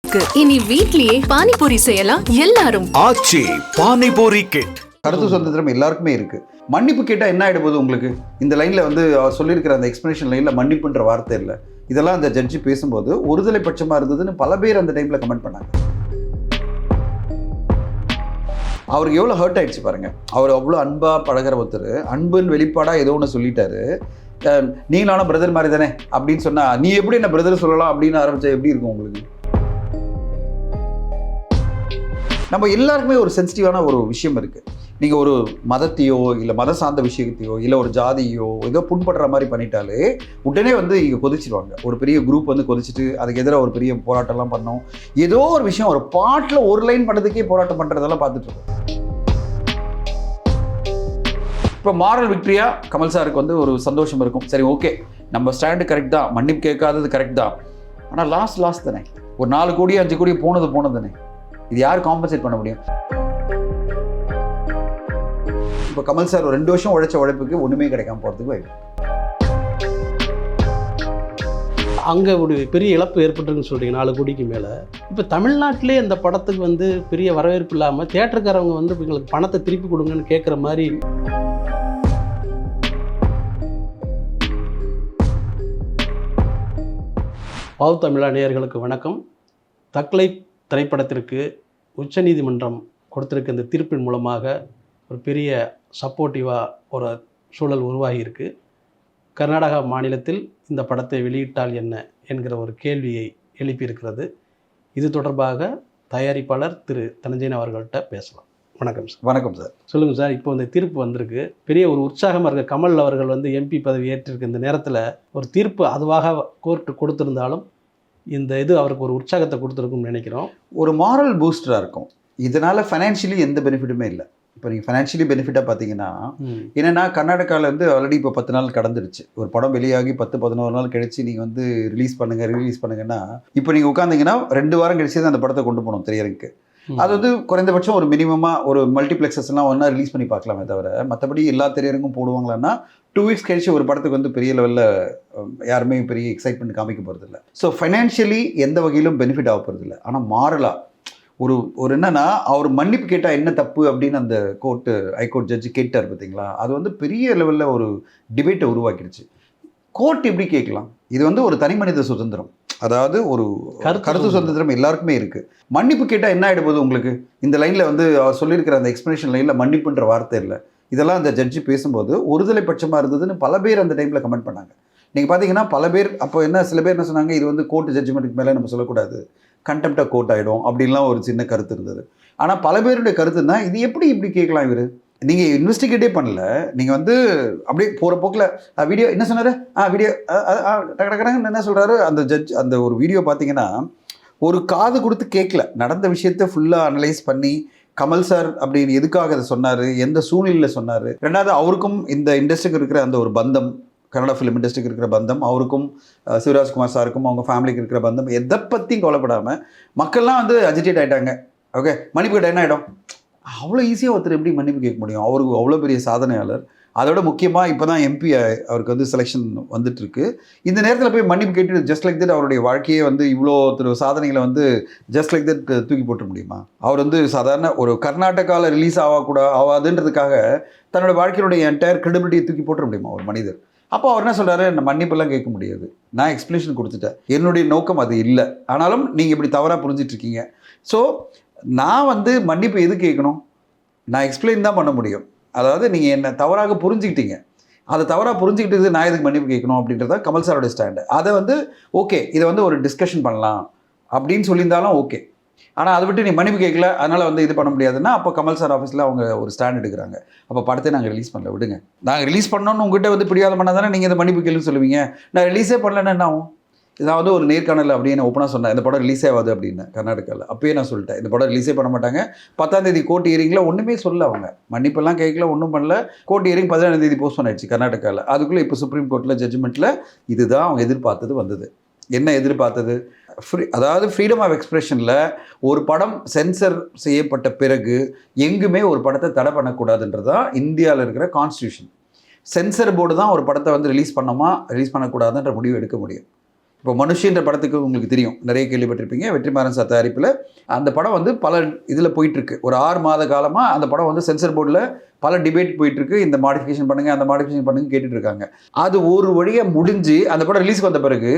இனி வீட்லயே பானிபூரி செய்யலாம் எல்லாரும். ஆச்சி பானிபூரி கிட். கருத்து சுதந்திரம் எல்லாருக்குமே இருக்கு. மன்னிப்பு கேட்டா என்ன ஆயிடும்போது உங்களுக்கு இந்த லைன்ல வந்து அவர் சொல்லியிருக்கிற அந்த எக்ஸ்பிளனேஷன் லைன்ல மன்னிப்புன்ற வார்த்தை இல்லை. இதெல்லாம் அந்த ஜட்ஜி பேசும்போது ஒருதலை பட்சமா இருந்ததுன்னு பல பேர் அந்த டைம்ல கமெண்ட் பண்ணாங்க. அவருக்கு எவ்வளோ ஹர்ட் ஆயிடுச்சு பாருங்க. அவர் அவ்வளோ அன்பா பழகிற ஒருத்தர் அன்புன்னு வெளிப்பாடா ஏதோ ஒன்று சொல்லிட்டாரு. நீங்களான பிரதர் மாதிரி தானே அப்படின்னு சொன்னா நீ எப்படி என்ன பிரதர் சொல்லலாம் அப்படின்னு ஆரம்பிச்சா எப்படி இருக்கும் உங்களுக்கு? நம்ம எல்லாருக்குமே ஒரு சென்சிட்டிவான ஒரு விஷயம் இருக்குது. நீங்கள் ஒரு மதத்தையோ இல்லை மத சார்ந்த விஷயத்தையோ இல்லை ஒரு ஜாதியோ ஏதோ புண்படுற மாதிரி பண்ணிட்டாலே உடனே வந்து இங்கே கொதிச்சிருவாங்க. ஒரு பெரிய குரூப் வந்து கொதிச்சுட்டு அதுக்கு எதிராக ஒரு பெரிய போராட்டம்லாம் பண்ணோம். ஏதோ ஒரு விஷயம் ஒரு பாட்டில் ஒரு லைன் பண்ணதுக்கே போராட்டம் பண்ணுறதெல்லாம் பார்த்துட்ருக்கோம். இப்போ மாரல் விக்ட்ரியாக கமல் சாருக்கு வந்து ஒரு சந்தோஷம் இருக்கும். சரி, ஓகே, நம்ம ஸ்டாண்டு கரெக்ட் தான், மன்னிப்பு கேட்காதது கரெக்ட் தான். ஆனால் லாஸ்ட் தானே, ஒரு 4 கோடி 5 கோடி போனது தானே. இது யார் காம்பன்சேட் பண்ண முடியும்? இப்போ கமல் சார் ஒரு 2 வருஷம் உழைச்ச உழைப்புக்கு ஒன்றுமே கிடைக்காம போகிறதுக்கு வாய்ப்பு. அங்கே ஒரு பெரிய இழப்பு ஏற்பட்டுருக்குன்னு சொல்கிறீங்க, 4 கோடிக்கு மேலே. இப்போ தமிழ்நாட்டிலே இந்த படத்துக்கு வந்து பெரிய வரவேற்பு இல்லாமல் தியேட்டருக்காரவங்க வந்து எங்களுக்கு பணத்தை திருப்பி கொடுங்கன்னு கேட்குற மாதிரி. பாவ் தமிழா நேயர்களுக்கு வணக்கம். தக்லை திரைப்படத்திற்கு உச்சநீதிமன்றம் கொடுத்திருக்க இந்த தீர்ப்பின் மூலமாக ஒரு பெரிய சப்போர்ட்டிவாக ஒரு சூழல் உருவாகியிருக்கு. கர்நாடகா மாநிலத்தில் இந்த படத்தை வெளியிட்டால் என்ன என்கிற ஒரு கேள்வியை எழுப்பியிருக்கிறது. இது தொடர்பாக தயாரிப்பாளர் திரு தனஞ்சயன் அவர்கள்ட்ட பேசலாம். வணக்கம் சார். வணக்கம் சார். சொல்லுங்கள் சார். இப்போ இந்த தீர்ப்பு வந்திருக்கு, பெரிய ஒரு உற்சாகமாக இருக்குது. கமல் அவர்கள் வந்து எம்பி பதவி ஏற்றிருக்க இந்த நேரத்தில் ஒரு தீர்ப்பு அதுவாக கோர்ட்டு கொடுத்திருந்தாலும் இந்த இது அவருக்கு ஒரு உற்சாகத்தை கொடுத்துருக்கும்னு நினைக்கிறோம். ஒரு மாரல் பூஸ்டராக இருக்கும். இதனால் ஃபைனான்ஷியலி எந்த பெனிஃபிட்டுமே இல்லை. இப்போ நீங்கள் ஃபைனான்ஷியலி பெனிஃபிட்டாக பார்த்தீங்கன்னா என்னென்னா, கர்நாடகாவில் வந்து ஆல்ரெடி இப்போ 10 நாள் கடந்துருச்சு. ஒரு படம் வெளியாகி 10-11 நாள் கழிச்சு நீங்கள் வந்து ரிலீஸ் பண்ணுங்கன்னா இப்போ நீங்கள் உட்காந்திங்கன்னா 2 வாரம் கழிச்சு தான் அந்த படத்தை கொண்டு போகணும் திரையரங்குக்கு. அது வந்து குறைந்தபட்சம் ஒரு மினிமமாக ஒரு மல்டிப்ளெக்ஸஸ்லாம் ஒன்றா ரிலீஸ் பண்ணி பார்க்கலாமே தவிர மற்றபடி எல்லா திரையரங்கும் போடுவாங்களான்னா 2 வீக்ஸ் கழிச்சு ஒரு படத்துக்கு வந்து பெரிய லெவலில் யாருமே பெரிய எக்ஸைட்மெண்ட் காமிக்க போகிறது இல்லை. ஸோ ஃபைனான்ஷியலி எந்த வகையிலும் பெனிஃபிட் ஆக போகிறது இல்லை. ஆனால் மாறலாக ஒரு என்னன்னா, அவர் மன்னிப்பு கேட்டால் என்ன தப்பு அப்படின்னு அந்த ஹைகோர்ட் ஜட்ஜி கேட்டார் பார்த்தீங்களா, அது வந்து பெரிய லெவலில் ஒரு டிபேட்டை உருவாக்கிடுச்சு. கோர்ட் எப்படி கேட்கலாம்? இது வந்து ஒரு தனி மனித சுதந்திரம், அதாவது ஒரு கருத்து சுதந்திரம் எல்லாருக்குமே இருக்குது. மன்னிப்பு கேட்டால் என்ன ஆகிடும்போது உங்களுக்கு இந்த லைனில் வந்து அவர் சொல்லியிருக்கிற அந்த எக்ஸ்பிளனேஷன் லைனில் மன்னிப்புன்ற வார்த்தை இல்லை. இதெல்லாம் அந்த ஜட்ஜி பேசும்போது ஒருதலை பட்சமாக இருந்ததுன்னு பல பேர் அந்த டைமில் கமெண்ட் பண்ணாங்க. நீங்கள் பார்த்தீங்கன்னா பல பேர் அப்போ சில பேர் என்ன சொன்னாங்க, இது வந்து கோர்ட் ஜட்ஜ்மெண்ட்டுக்கு மேலே நம்ம சொல்லக்கூடாது, கண்டெம்ப்டாக கோர்ட் ஆகிடும் அப்படின்லாம் ஒரு சின்ன கருத்து இருந்தது. ஆனால் பல பேருடைய கருத்துன்னா இது எப்படி இப்படி கேட்கலாம், இவர் நீங்கள் இன்வெஸ்டிகேட்டே பண்ணல, நீங்கள் வந்து அப்படியே போகிற போக்கில் வீடியோ என்ன சொன்னார், வீடியோ டக்கு என்ன சொல்கிறாரு அந்த ஜட்ஜ். அந்த ஒரு வீடியோ பார்த்தீங்கன்னா ஒரு காது கொடுத்து கேட்கல, நடந்த விஷயத்தை ஃபுல்லாக அனலைஸ் பண்ணி கமல் சார் அப்படின்னு எதுக்காக அதை சொன்னார், எந்த சூழ்நிலையில் சொன்னார், ரெண்டாவது அவருக்கும் இந்த இண்டஸ்ட்ரிக்கு இருக்கிற அந்த ஒரு பந்தம், கன்னட ஃபிலிம் இண்டஸ்ட்ரிக்கு இருக்கிற பந்தம், அவருக்கும் சிவராஜ்குமார் சாருக்கும் அவங்க ஃபேமிலிக்கு இருக்கிற பந்தம், எதை பற்றியும் கவலைப்படாமல் மக்கள்லாம் வந்து அஜிடேட் ஆகிட்டாங்க. ஓகே, மன்னிப்பு கேட்டால் என்ன ஆகிடும்? அவ்வளோ ஈஸியாக ஒருத்தர் எப்படி மன்னிப்பு கேட்க முடியும்? அவருக்கு அவ்வளோ பெரிய சாதனையாளர். அதோட முக்கியமாக இப்போ தான் எம்பி அவருக்கு வந்து செலெக்ஷன் வந்துட்டுருக்கு. இந்த நேரத்தில் போய் மன்னிப்பு கேட்டு ஜஸ்ட் லைக் தட் அவருடைய வாழ்க்கையே வந்து இவ்வளோ சாதனைகளை வந்து ஜஸ்ட் லைக் தட் தூக்கி போட்ட முடியுமா? அவர் வந்து சாதாரண ஒரு கர்நாடகாவில் ரிலீஸ் ஆகாதுன்றதுக்காக தன்னோட வாழ்க்கையினுடைய என்டையர் கிரெடிபிலிட்டியை தூக்கி போட்ட முடியுமா ஒரு மனிதர்? அப்போ அவர் என்ன சொல்கிறாரு, நான் மன்னிப்பெல்லாம் கேட்க முடியாது, நான் எக்ஸ்ப்ளனேஷன் கொடுத்துட்டேன், என்னுடைய நோக்கம் அது இல்லை, ஆனாலும் நீங்கள் இப்படி தவறாக புரிஞ்சிட்ருக்கீங்க. ஸோ நான் வந்து மன்னிப்பு எது கேட்கணும்? நான் எக்ஸ்பிளைன் தான் பண்ண முடியும். அதாவது நீங்கள் என்னை தவறாக புரிஞ்சுக்கிட்டீங்க, அதை தவறாக புரிஞ்சுக்கிட்டது நான் எதுக்கு மன்னிப்பு கேட்கணும் அப்படின்றத கமல் சாரோட ஸ்டாண்டு. அதை வந்து ஓகே, இதை வந்து ஒரு டிஸ்கஷன் பண்ணலாம் அப்படின்னு சொல்லியிருந்தாலும் ஓகே. ஆனால் அதை விட்டு நீ மன்னிப்பு கேட்கல, அதனால் வந்து இது பண்ண முடியாதுன்னா அப்போ கமல் சார் ஆஃபீஸில் அவங்க ஒரு ஸ்டாண்ட் எடுக்கிறாங்க. அப்போ படத்தை நாங்கள் ரிலீஸ் பண்ணல, விடுங்க, நாங்கள் ரிலீஸ் பண்ணோன்னு உங்கள்கிட்ட வந்து பிடிவாதம் பண்ணால் தானே நீங்கள் இதை மன்னிப்பு கேளுன்னு சொல்லுவீங்க. நான் ரிலீஸே பண்ணலன்னா என்ன ஆகும்? இதாவது ஒரு நேர்காணல் அப்படின்னு ஓப்பனாக சொன்னேன், இந்த படம் ரிலீஸே ஆகாது அப்படின்னு கர்நாடகாவில். அப்பயே நான் சொல்லிட்டேன், இந்த படம் ரிலீஸே பண்ண மாட்டாங்க. 10ஆம் தேதி கோர்ட் ஹியரிங்கில் ஒன்றுமே சொல்ல, அவங்க மன்னிப்பெல்லாம் கேட்கல, ஒன்றும் பண்ணல. கோர்ட் ஹியரிங் 17ஆம் தேதி போஸ்ட் ஆயிடுச்சு கர்நாடகாவில். அதுக்குள்ளே இப்போ சுப்ரீம் கோர்ட்டில் ஜட்ஜ்மெண்ட்டில் இதுதான் அவங்க எதிர்பார்த்தது வந்தது. என்ன எதிர்பார்த்தது? அதாவது ஃப்ரீடம் ஆஃப் எக்ஸ்பிரஷனில் ஒரு படம் சென்சர் செய்யப்பட்ட பிறகு எங்குமே ஒரு படத்தை தடை பண்ணக்கூடாதுன்றது தான் இந்தியாவில் இருக்கிற கான்ஸ்டியூஷன். சென்சர் போர்டு தான் ஒரு படத்தை வந்து ரிலீஸ் பண்ணணுமா ரிலீஸ் பண்ணக்கூடாதுன்ற முடிவு எடுக்க முடியும். இப்போ மனுஷன்ற படத்துக்கு உங்களுக்கு தெரியும், நிறைய கேள்விப்பட்டிருப்பீங்க. வெற்றிமாறன் சார் தயாரிப்பில் அந்த படம் வந்து பல இதில் போயிட்டுருக்கு. ஒரு 6 மாத காலமாக அந்த படம் வந்து சென்சர் போர்டில் பல டிபேட் போயிட்டுருக்கு. இந்த மாடிஃபிகேஷன் பண்ணுங்கள், அந்த மாடிஃபிகேஷன் பண்ணுங்க கேட்டுட்டு இருக்காங்க. அது ஒரு வழியாக முடிஞ்சு அந்த படம் ரிலீஸ்க்கு வந்த பிறகு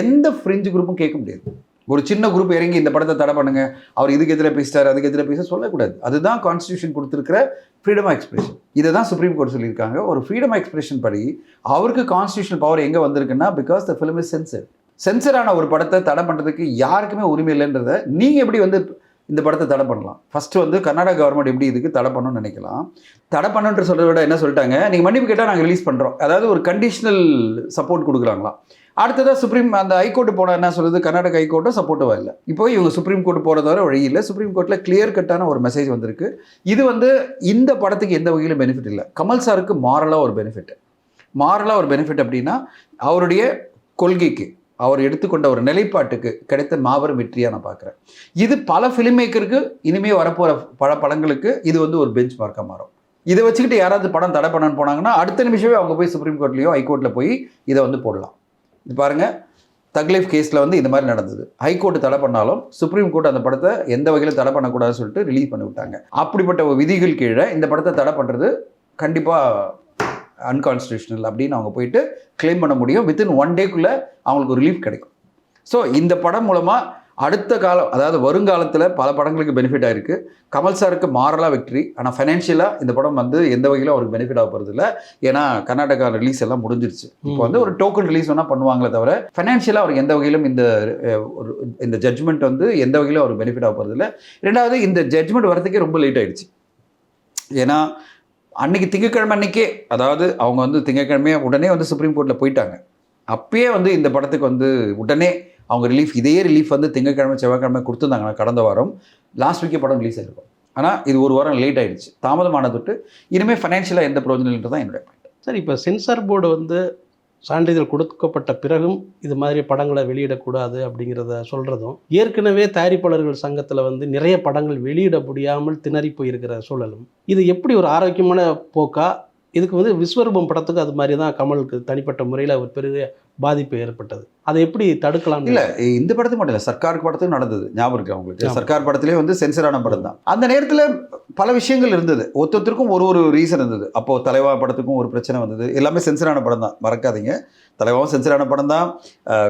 எந்த ஃப்ரிஞ்சு குரூப்பும் கேட்க முடியாது. ஒரு சின்ன குரூப் இறங்கி இந்த படத்தை தடை பண்ணுங்க, அவர் இதுக்கு எதிராக பேசிட்டார், அதுக்கு எதிராக பேச சொல்லக்கூடாது. அதுதான் கான்ஸ்டியூஷன் கொடுத்துருக்கிற ஃப்ரீடம் ஆஃப் எக்ஸ்பிரஷன். இதை தான் சுப்ரீம் கோர்ட் சொல்லியிருக்காங்க. ஒரு ஃப்ரீடம் ஆஃப் எக்ஸ்பிரஷன் படி அவருக்கு கான்ஸ்டியூஷனல் பவர் எங்கே வந்திருக்குன்னா, because the film is censor. சென்சரான ஒரு படத்தை தடை பண்ணுறதுக்கு யாருக்குமே உரிமை இல்லைன்றதை நீங்கள் எப்படி வந்து இந்த படத்தை தடை பண்ணலாம்? ஃபஸ்ட்டு வந்து கர்நாடகா கவர்மெண்ட் எப்படி இதுக்கு தடை பண்ணணும்னு நினைக்கலாம். தடை பண்ணுன்ற சொல்கிறத விட என்ன சொல்லிட்டாங்க, நீங்கள் மன்னிப்பு கேட்டால் நாங்கள் ரிலீஸ் பண்ணுறோம். அதாவது ஒரு கண்டிஷனல் சப்போர்ட் கொடுக்குறாங்களாம். அடுத்ததாக சுப்ரீம் அந்த ஹைகோர்ட்டு போனால் என்ன சொல்லுது, கர்நாடகா ஹைகோர்ட்டும் சப்போர்ட்டிவாக இல்லை. இப்போ இவங்க சுப்ரீம் கோர்ட் போகிறத வர வழி இல்லை. சுப்ரீம் கோர்ட்டில் கிளியர் கட்டான ஒரு மெசேஜ் வந்திருக்கு. இது வந்து இந்த படத்துக்கு எந்த வகையிலும் பெனிஃபிட் இல்லை. கமல் சாருக்கு மாரலாக ஒரு பெனிஃபிட். மாரலாக ஒரு பெனிஃபிட் அப்படின்னா அவருடைய கொள்கைக்கு, அவர் எடுத்துக்கொண்ட ஒரு நிலைப்பாட்டுக்கு கிடைத்த மாபெரும் வெற்றியாக நான் பார்க்குறேன். இது பல ஃபிலிம் மேக்கருக்கு இனிமேல் வரப்போகிற பல படங்களுக்கு இது வந்து ஒரு பெஞ்ச் மார்க்காக மாறும். இதை வச்சுக்கிட்டு யாராவது படம் தடை பண்ணன்னு போனாங்கன்னா அடுத்த நிமிஷமே அவங்க போய் சுப்ரீம் கோர்ட்லேயோ ஹைகோர்ட்டில் போய் இதை வந்து போடலாம். இது பாருங்கள், தக் லைஃப் கேஸில் வந்து இந்த மாதிரி நடந்தது. ஹைகோர்ட்டு தடை பண்ணாலும் சுப்ரீம் கோர்ட் அந்த படத்தை எந்த வகையில் தடை பண்ணக்கூடாதுன்னு சொல்லிட்டு ரிலீஸ் பண்ணி விட்டாங்க. அப்படிப்பட்ட ஒரு விதிகள் கீழே இந்த படத்தை தடை பண்ணுறது கண்டிப்பாக அன்கான்ஸ்டியூஷனல் அப்படின்னு அவங்க போயிட்டு கிளைம் பண்ண முடியும். வித்தின் 1 டேக்குள்ளே அவங்களுக்கு ஒரு ரிலீஃப் கிடைக்கும். ஸோ இந்த படம் மூலமாக அடுத்த காலம், அதாவது வருங்காலத்தில் பல படங்களுக்கு பெனிஃபிட் ஆகிருக்கு. கமல் சாருக்கு மாரலாக வெற்றி. ஆனால் ஃபைனான்ஷியலாக இந்த படம் வந்து எந்த வகையிலும் அவருக்கு பெனிஃபிட் ஆக போகிறது இல்லை. ஏன்னா கர்நாடகா ரிலீஸ் எல்லாம் முடிஞ்சிருச்சு. இப்போ வந்து ஒரு டோக்கன் ரிலீஸ் வேணால் பண்ணுவாங்களே தவிர ஃபைனான்ஷியலாக அவருக்கு எந்த வகையிலும் இந்த ஜட்ஜ்மெண்ட் வந்து எந்த வகையிலும் அவருக்கு பெனிஃபிட் ஆக போகிறது இல்லை. ரெண்டாவது, இந்த ஜட்ஜ்மெண்ட் வரதுக்கே ரொம்ப லேட் ஆகிடுச்சு. ஏன்னா அன்றைக்கி திங்கக்கிழமை அன்றைக்கே, அதாவது அவங்க வந்து திங்கக்கிழமையே உடனே வந்து சுப்ரீம் கோர்ட்டில் போயிட்டாங்க. அப்பயே வந்து இந்த படத்துக்கு வந்து உடனே அவங்க ரிலீஃப், இதே ரிலீஃப் வந்து திங்கக்கிழமை செவ்வாய்க்கிழமை கொடுத்துருந்தாங்கன்னா கடந்த வாரம் லாஸ்ட் வீக்கே படம் ரிலீஸ் ஆகிருக்கும். ஆனால் இது ஒரு வாரம் லேட் ஆகிடுச்சு. தாமதமான தொட்டு இனிமேல் ஃபைனான்ஷியலாக எந்த பிரயோஜனம் இல்லைன்றது தான் என்னுடைய பாயிண்ட். சார், இப்போ சென்சார் போர்டு வந்து சான்றிதழ் கொடுக்கப்பட்ட பிறகும் இது மாதிரி படங்களை வெளியிடக்கூடாது அப்படிங்கிறத சொல்கிறதும், ஏற்கனவே தயாரிப்பாளர்கள் சங்கத்தில் வந்து நிறைய படங்கள் வெளியிட முடியாமல் திணறி போயிருக்கிற சூழலும், இது எப்படி ஒரு ஆரோக்கியமான போக்கா? இதுக்கு வந்து விஸ்வரூபம் படத்துக்கு அது மாதிரி தான் கமலுக்கு தனிப்பட்ட முறையில் ஒரு பெரிய பாதிப்பு ஏற்பட்டது. அதை எப்படி தடுக்கலாம்? இல்லை, இந்த படத்துக்கு மட்டும் இல்லை, சர்க்கார் படத்துக்கும் நடந்தது. ஞாபகம் இருக்கு அவங்களுக்கு? சர்க்கார் படத்திலே வந்து சென்சரான படம் தான். அந்த நேரத்தில் பல விஷயங்கள் இருந்தது. ஒருத்தருக்கும் ஒரு ரீசன் இருந்தது. அப்போது தலைவா படத்துக்கும் ஒரு பிரச்சனை வந்தது. எல்லாமே சென்சரான படம் தான், மறக்காதீங்க. தலைவாவும் சென்சரான படம் தான்,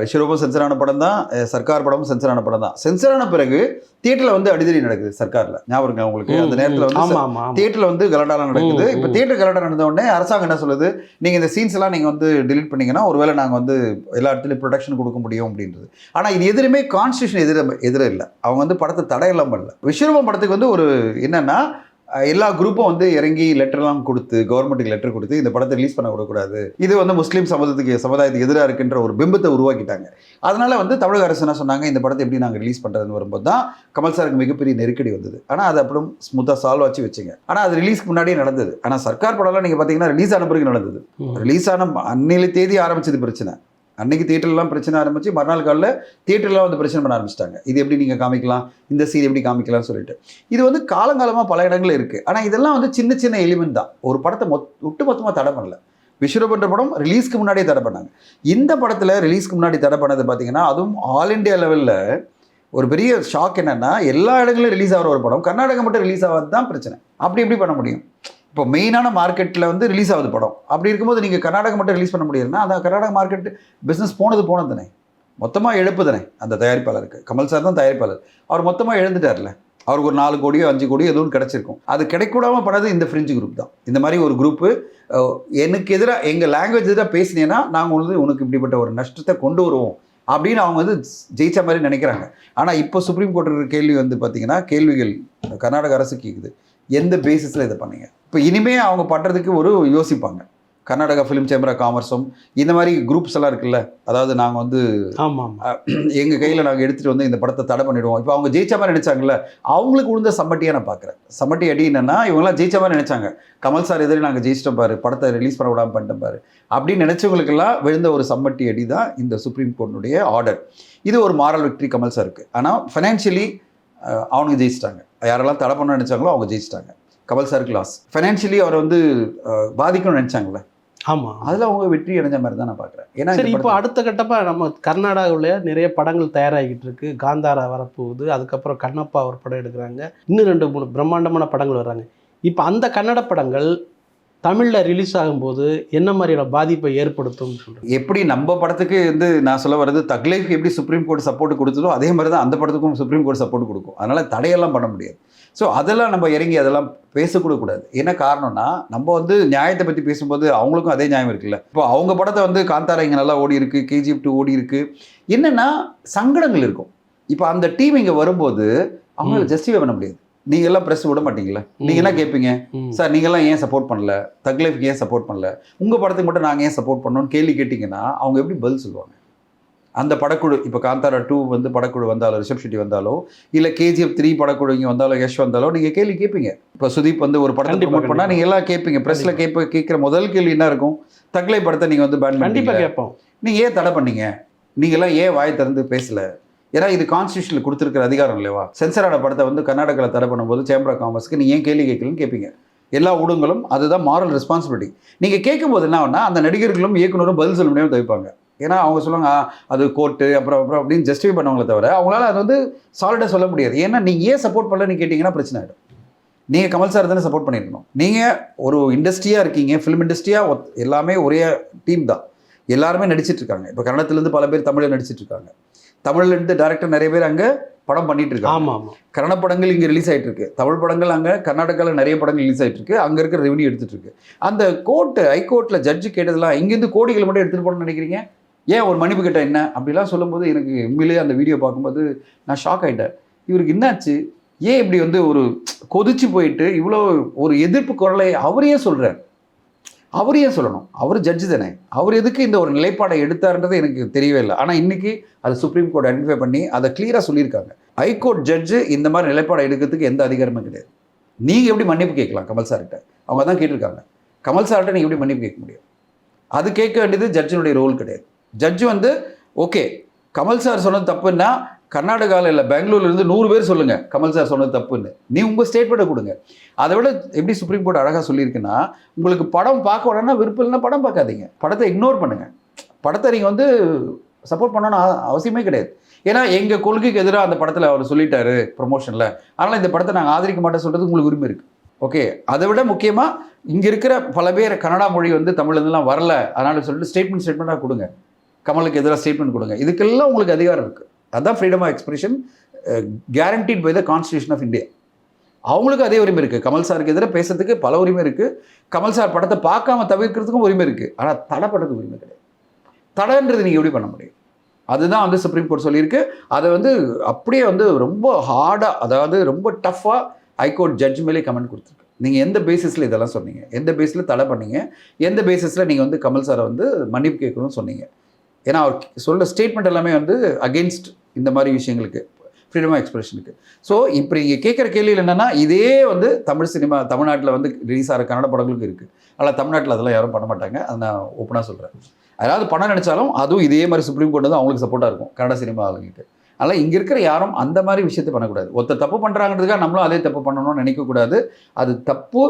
விஸ்வரூபம் சென்சரான படம் தான், சர்க்கார் படமும் சென்சரான படம் தான். சென்சரான பிறகு தியேட்டரில் வந்து அடிதடி நடக்குது சர்க்காரில். ஞாபகம் இருக்கு அவங்களுக்கு? அந்த நேரத்தில் வந்து தியேட்டரில் வந்து கலடாலாம் நடக்குது. இப்போ தியேட்டர் கலடா நடந்த உடனே அரசாங்கம் என்ன சொல்லுது, நீங்கள் இந்த சீன்ஸ் எல்லாம் நீங்கள் வந்து டிலீட் பண்ணிங்கன்னா ஒருவேளை நாங்கள் வந்து எல்லா இடத்துலையும் ப்ரொடக்ஷன் கொடுக்க முடியும் அப்படின்றது. ஆனால் இது எதிலுமே கான்ஸ்டியூஷன் எதிர இல்லை. அவங்க வந்து படத்தை தடையெல்லாம் பண்ணல. விஸ்வரூபம் படத்துக்கு வந்து ஒரு என்னன்னா, எல்லா குரூப்பும் வந்து இறங்கி லெட்டர்லாம் கொடுத்து, கவர்மெண்ட்டுக்கு லெட்டர் கொடுத்து இந்த படத்தை ரிலீஸ் பண்ண விடக்கூடாது, இது வந்து முஸ்லீம் சமுதாயத்துக்கு எதிராக இருக்குன்ற ஒரு பிம்பத்தை உருவாக்கிட்டாங்க. அதனால வந்து தமிழக அரசு என்ன சொன்னாங்க, இந்த படத்தை எப்படி நாங்கள் ரிலீஸ் பண்ணுறதுன்னு வரும்போது தான் கமல் சாருக்கு மிகப்பெரிய நெருக்கடி வந்தது. ஆனால் அது அப்புறம் ஸ்மூத்தாக சால்வ் ஆச்சு வச்சுங்க. ஆனால் அது ரிலீஸ்க்கு முன்னாடியே நடந்தது. ஆனால் சர்க்கார் படம்லாம் நீங்கள் பார்த்தீங்கன்னா ரிலீஸ் ஆன பிறகு நடந்தது. ரிலீஸ் ஆன அன்னையில தேதி ஆரம்பிச்சது பிரச்சனை. அன்றைக்கி தியேட்டர்லாம் பிரச்சனை ஆரம்பிச்சு மறுநாள் காலில் தியேட்டர்லாம் வந்து பிரச்சனை பண்ண ஆரம்பிச்சிட்டாங்க. இது எப்படி நீங்கள் காமிக்கலாம், இந்த சீன் எப்படி காமிக்கலாம்னு சொல்லிட்டு. இது வந்து காலங்காலமாக பல இடங்களில் இருக்குது. ஆனால் இதெல்லாம் வந்து சின்ன சின்ன எலிமெண்ட் தான். ஒரு படத்தை ஒட்டுமொத்தமாக தடை பண்ணல. விஸ்வரூபன்ற படம் ரிலீஸ்க்கு முன்னாடியே தடை பண்ணாங்க. இந்த படத்தில் ரிலீஸ்க்கு முன்னாடி தடை பண்ணது பார்த்தீங்கன்னா, அதுவும் ஆல் இண்டியா லெவலில் ஒரு பெரிய ஷாக் என்னென்னா, எல்லா இடங்களிலும் ரிலீஸ் ஆகிற ஒரு படம் கர்நாடகா மட்டும் ரிலீஸ் ஆகாது தான் பிரச்சனை. அப்படி எப்படி பண்ண முடியும்? இப்போ மெயினான மார்க்கெட்டில் வந்து ரிலீஸ் ஆகுது படம். அப்படி இருக்கும்போது நீங்கள் கர்நாடகா மட்டும் ரிலீஸ் பண்ண முடியாதுன்னா, அந்த கர்நாடகா மார்க்கெட் பிஸ்னஸ் போனது தானே, மொத்தமாக இழப்பு தானே அந்த தயாரிப்பாளருக்கு. கமல் சார் தான் தயாரிப்பாளர், அவர் மொத்தமாக இழந்துட்டார்ல. அவருக்கு ஒரு 4 கோடியோ 5 கோடியோ எதுவும் கிடச்சிருக்கும். அது கிடைக்கூடாமல் பண்ணது இந்த ஃப்ரிஞ்சு குரூப் தான். இந்த மாதிரி ஒரு குரூப்பு எனக்கு எதிராக, எங்கள் லாங்குவேஜ் எதிராக பேசினேன்னா நாங்கள் வந்து உனக்கு இப்படிப்பட்ட ஒரு நஷ்டத்தை கொண்டு வருவோம் அப்படின்னு அவங்க வந்து ஜெயிச்ச மாதிரி நினைக்கிறாங்க. ஆனால் இப்போ சுப்ரீம் கோர்ட் இருக்கிற கேள்வி வந்து பார்த்தீங்கன்னா, கேள்விகள் கர்நாடக அரசு கேட்குது, எந்த பேசிஸில் இதை பண்ணீங்க? இப்போ இனிமேல் அவங்க பண்ணுறதுக்கு ஒரு யோசிப்பாங்க. கர்நாடகா ஃபிலிம் சேம்பர் ஆஃப் காமர்ஸும் இந்த மாதிரி குரூப்ஸ் எல்லாம் இருக்குல்ல, அதாவது நாங்கள் வந்து எங்கள் கையில் நாங்கள் எடுத்துகிட்டு வந்து இந்த படத்தை தடை பண்ணிவிடுவோம். இப்போ அவங்க ஜெயிச்ச மாதிரி நினச்சாங்கல்ல, அவங்களுக்கு விழுந்த சம்மட்டியாக நான் பார்க்குறேன். சம்மட்டி அடி என்னென்னா, இவங்களாம் ஜெயிச்ச மாதிரி நினச்சாங்க. கமல் சார் எதிரி நாங்கள் ஜெயிச்சிட்டோம் பாரு, படத்தை ரிலீஸ் பண்ண விடாமல் பண்ணிட்டோம் பாரு அப்படின்னு நினச்சவங்களுக்கெல்லாம் விழுந்த ஒரு சம்மட்டி அடி தான் இந்த சுப்ரீம் கோர்ட்டுடைய ஆர்டர். இது ஒரு மாரல் விக்ட்ரி கமல் சாருக்கு. ஆனால் ஃபைனான்ஷியலி அவனுங்க ஜெயிச்சிட்டாங்க. யாரெல்லாம் தடை பண்ண நினச்சாங்களோ அவங்க ஜெயிச்சிட்டாங்க. கமல் சாருக்கு லாஸ். ஃபைனான்ஷியலி அவர் வந்து பாதிக்கணும்னு நினச்சாங்களே, ஆமாம். அதில் அவங்க வெற்றி அடைஞ்ச மாதிரி தான் நான் பார்க்குறேன். ஏன்னா சரி, இப்போ அடுத்த கட்டமாக நம்ம கர்நாடகாவில் நிறைய படங்கள் தயாராகிட்டு இருக்கு. காந்தாரா வரப்போகுது, அதுக்கப்புறம் கண்ணப்பா ஒரு படம் எடுக்கிறாங்க, இன்னும் 2-3 பிரம்மாண்டமான படங்கள் வர்றாங்க. இப்போ அந்த கன்னட படங்கள் தமிழில் ரிலீஸ் ஆகும்போது என்ன மாதிரியான பாதிப்பை ஏற்படுத்தும்னு சொல்கிறேன். எப்படி நம்ம படத்துக்கு வந்து நான் சொல்ல வர்றது தக்லைஃப் எப்படி சுப்ரீம் கோர்ட் சப்போர்ட் கொடுத்ததோ அதே மாதிரி தான் அந்த படத்துக்கும் சுப்ரீம் கோர்ட் சப்போர்ட் கொடுக்கும். அதனால் தடையெல்லாம் பண்ண முடியாது. ஸோ அதெல்லாம் நம்ம இறங்கி அதெல்லாம் பேசக்கூடக்கூடாது. என்ன காரணம்னா நம்ம வந்து நியாயத்தை பற்றி பேசும்போது அவங்களுக்கும் அதே நியாயம் இருக்குல்ல. இப்போ அவங்க படத்தை வந்து காந்தாரா இங்கே நல்லா ஓடி இருக்கு, KGF 2 ஓடி இருக்கு, என்னென்னா சங்கடங்கள் இருக்கும். இப்போ அந்த டீம் இங்கே வரும்போது அவங்கள ஜஸ்டிஃபை பண்ண முடியாது. நீங்க எல்லாம் பிரஸ் விட மாட்டீங்களா? நீங்க என்ன கேட்பீங்க? சார் நீங்கெல்லாம் ஏன் சப்போர்ட் பண்ணல, தக்லைஃப்க்கு ஏன் சப்போர்ட் பண்ணல, உங்க படத்துக்கு மட்டும் நாங்கள் ஏன் சப்போர்ட் பண்ணோம்னு கேள்வி கேட்டிங்கன்னா அவங்க எப்படி பதில் சொல்லுவாங்க? அந்த படக்குழு இப்போ காந்தாரா 2 வந்து படக்குழு வந்தாலோ, ரிஷப் ஷெட்டி வந்தாலோ, இல்லை KGF 3 படக்குழு இங்கே வந்தாலோ, யஷ் வந்தாலோ நீங்கள் கேள்வி கேட்பீங்க. இப்போ சுதீப் வந்து ஒரு படத்தை ப்ரமோட் பண்ணால் நீங்கள் எல்லாம் கேட்பீங்க. ப்ரெஸ்ஸில் கேட்குற முதல் கேள்வி என்ன இருக்கும்? தக்லை படத்தை நீங்கள் வந்து பேன் கண்டிப்பாக கேட்போம். நீங்கள் ஏன் தடை பண்ணீங்க? நீங்கள்லாம் ஏன் வாய் திறந்து பேசலை? ஏன்னா இது கான்ஸ்டியூஷனில் கொடுத்துருக்கிற அதிகாரம் இல்லைவா? சென்சரான படத்தை வந்து கர்நாடகாவில் தடை பண்ணும்போது சேம்பர் ஆஃப் காமர்ஸ்க்கு நீங்கள் ஏன் கேள்வி கேட்கலன்னு கேட்பீங்க. எல்லா ஊடகங்களும் அதுதான் மாரல் ரெஸ்பான்சிபிலிட்டி. நீங்கள் கேட்கும்போது என்ன ஆகுனா அந்த நடிகர்களும் இயக்குனரும் பதில் சொல்ல முடியாமல் தவிப்பாங்க. ஏன்னா அவங்க சொல்லுவாங்க அது கோர்ட்டு அப்புறம் அப்படின்னு ஜஸ்டிஃபை பண்ணவங்கள தவிர அவங்களால அது வந்து சாலிடாக சொல்ல முடியாது. ஏன்னா நீங்கள் ஏன் சப்போர்ட் பண்ணலன்னு கேட்டிங்கன்னா பிரச்சனை ஆகிடும். நீங்கள் கமல் சார் தானே சப்போர்ட் பண்ணியிருக்கணும். நீங்கள் ஒரு இண்டஸ்ட்ரியாக இருக்கீங்க, ஃபிலிம் இண்டஸ்ட்ரியாக எல்லாமே ஒரே டீம் தான், எல்லாருமே நடிச்சிட்டு இருக்காங்க. இப்போ கன்னடத்துலேருந்து பல பேர் தமிழில் நடிச்சிட்டு இருக்காங்க, தமிழ்லேருந்து டேரக்டர் நிறைய பேர் அங்கே படம் பண்ணிட்டு இருக்காங்க. ஆமாம் ஆமாம். கன்னட படங்கள் இங்கே ரிலீஸ் ஆகிட்டு இருக்கு, தமிழ் படங்கள் அங்கே கர்நாடகாவில் நிறைய படங்கள் ரிலீஸ் ஆகிட்டு இருக்கு, அங்கே இருக்கிற ரெவன்யூ எடுத்துட்டு இருக்கு. அந்த கோர்ட்டு ஹைகோர்ட்டில் ஜட்ஜு கேட்டதெல்லாம் இங்கேருந்து கோடிகள் மட்டும் எடுத்துகிட்டு போகணும்னு நினைக்கிறீங்க, ஏன் ஒரு மன்னிப்பு கேட்டால் என்ன அப்படிலாம் சொல்லும்போது எனக்கு உண்மையிலேயே அந்த வீடியோ பார்க்கும்போது நான் ஷாக் ஆகிட்டேன். இவருக்கு என்னாச்சு, ஏன் இப்படி வந்து ஒரு கொதிச்சு போயிட்டு இவ்வளோ ஒரு எதிர்ப்பு குரலை அவரையே சொல்கிறார்? அவர் ஏன் சொல்லணும்? அவர் ஜட்ஜு தானே, அவர் எதுக்கு இந்த ஒரு நிலைப்பாடை எடுத்தாருன்றது எனக்கு தெரியவே இல்லை. ஆனால் இன்றைக்கி அது சுப்ரீம் கோர்ட் ஐடென்டிஃபை பண்ணி அதை கிளியராக சொல்லியிருக்காங்க. ஹைகோர்ட் ஜட்ஜு இந்த மாதிரி நிலைப்பாடை எடுக்கிறதுக்கு எந்த அதிகாரமும் கிடையாது. நீங்கள் எப்படி மன்னிப்பு கேட்கலாம் கமல் சார்கிட்ட? அவங்க தான் கேட்டிருக்காங்க. கமல் சார்கிட்ட நீங்கள் எப்படி மன்னிப்பு கேட்க முடியும்? அது கேட்க வேண்டியது ஜட்ஜினுடைய ரோல் கிடையாது. ஜட்ஜு வந்து ஓகே கமல் சார் சொன்னது தப்புன்னா கர்நாடகாவில் இல்லை பெங்களூர்லேருந்து 100 பேர் சொல்லுங்கள் கமல் சார் சொன்னது தப்புன்னு, நீ உங்கள் ஸ்டேட்மெண்ட்டை கொடுங்க. அதை விட எப்படி சுப்ரீம் கோர்ட் அழகாக சொல்லியிருக்குன்னா, உங்களுக்கு படம் பார்க்க உடனே விருப்பம் இல்லைன்னா படம் பார்க்காதீங்க, படத்தை இக்னோர் பண்ணுங்கள். படத்தை நீங்கள் வந்து சப்போர்ட் பண்ணணும்னு அவசியமே கிடையாது. ஏன்னா எங்கள் கொள்கைக்கு எதிராக அந்த படத்தில் அவர் சொல்லிட்டாரு ப்ரொமோஷனில், அதனால் இந்த படத்தை நாங்கள் ஆதரிக்க மாட்டேன் சொல்கிறது உங்களுக்கு உரிமை இருக்குது. ஓகே, அதை விட முக்கியமாக இங்கே இருக்கிற பல பேர் கன்னடா மொழி வந்து தமிழ்லேருந்துலாம் வரல, அதனால் சொல்லிட்டு ஸ்டேட்மெண்ட்டாக கொடுங்க, கமலுக்கு எதிராக ஸ்டேட்மெண்ட் கொடுங்க. இதுக்கெல்லாம் உங்களுக்கு அதிகாரம் இருக்குது. அதுதான் freedom of expression guaranteed by the constitution of India. அவங்களுக்கு அதே உரிமை இருக்குது. கமல் சாருக்கு எதிராக பேசுறதுக்கு பல உரிமை இருக்குது. கமல் சார் படத்தை பார்க்காம தவிர்க்கிறதுக்கும் உரிமை இருக்குது. ஆனால் தடை பண்ணுறதுக்கு உரிமை கிடையாது. தடைன்றது நீங்கள் எப்படி பண்ண முடியும்? அதுதான் வந்து சுப்ரீம் கோர்ட் சொல்லியிருக்கு. அதை வந்து அப்படியே வந்து ரொம்ப ஹார்டாக, அதாவது ரொம்ப டஃப்பாக ஹைகோர்ட் ஜட்ஜ் மேலே கமெண்ட் கொடுத்துருக்கு. நீங்கள் எந்த பேசிஸில் இதெல்லாம் சொன்னீங்க, எந்த பேஸில் தடை பண்ணீங்க, எந்த பேசிஸில் நீங்கள் வந்து கமல் சாரை வந்து மன்னிப்பு கேட்கணும்னு சொன்னீங்க? ஏன்னா அவர் சொல்ல ஸ்டேட்மெண்ட் எல்லாமே வந்து அகெயின்ஸ்ட் இந்த மாதிரி விஷயங்களுக்கு, ஃப்ரீடம் ஆஃப் எக்ஸ்பிரஷனுக்கு. ஸோ இப்போ நீங்கள் கேட்குற கேள்வியில் என்னென்னா, இதே வந்து தமிழ் சினிமா தமிழ்நாட்டில் வந்து ரிலீஸ் ஆகிற கன்னட படங்களுக்கு இருக்குது. ஆனால் தமிழ்நாட்டில் அதெல்லாம் யாரும் பண்ண மாட்டாங்க. அதை நான் ஓப்பனாக சொல்கிறேன். அதாவது பணம் நினச்சாலும் அதுவும் இதே மாதிரி சுப்ரீம் கோர்ட் தான் அவங்களுக்கு சப்போர்ட்டாக இருக்கும் கன்னட சினிமா ஆளுங்களுக்கு. அதனால் இங்கே இருக்கிற யாரும் அந்த மாதிரி விஷயத்தை பண்ணக்கூடாது. ஒருத்தர் தப்பு பண்ணுறாங்கிறதுக்காக நம்மளும் அதே தப்பு பண்ணணும்னு நினைக்கக்கூடாது. அது தப்பு,